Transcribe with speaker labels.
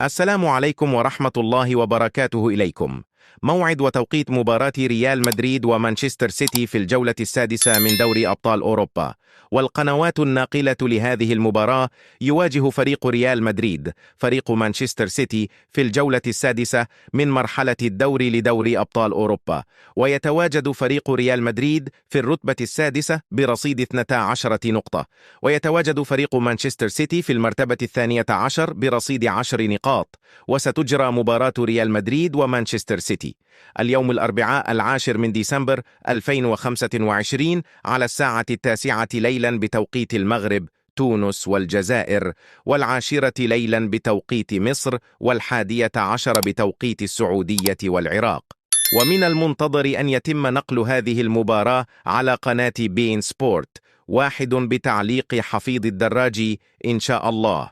Speaker 1: السلام عليكم ورحمة الله وبركاته إليكم. موعد وتوقيت مباراة ريال مدريد ومانشستر سيتي في الجولة السادسة من دوري أبطال أوروبا. والقنوات الناقلة لهذه المباراة: يواجه فريق ريال مدريد فريق مانشستر سيتي في الجولة السادسة من مرحلة الدوري لدوري أبطال أوروبا، ويتواجد فريق ريال مدريد في الرتبة السادسة برصيد 12 نقطة، ويتواجد فريق مانشستر سيتي في المرتبة الثانية عشر برصيد 10 نقاط. وستجرى مباراة ريال مدريد ومانشستر سيتي اليوم الأربعاء 10 من ديسمبر 2025 على الساعة 9 ليلا بتوقيت المغرب، تونس والجزائر، 10 ليلا بتوقيت مصر، 11 بتوقيت السعودية والعراق. ومن المنتظر أن يتم نقل هذه المباراة على قناة بين سبورت 1 بتعليق حفيظ الدراجي إن شاء الله.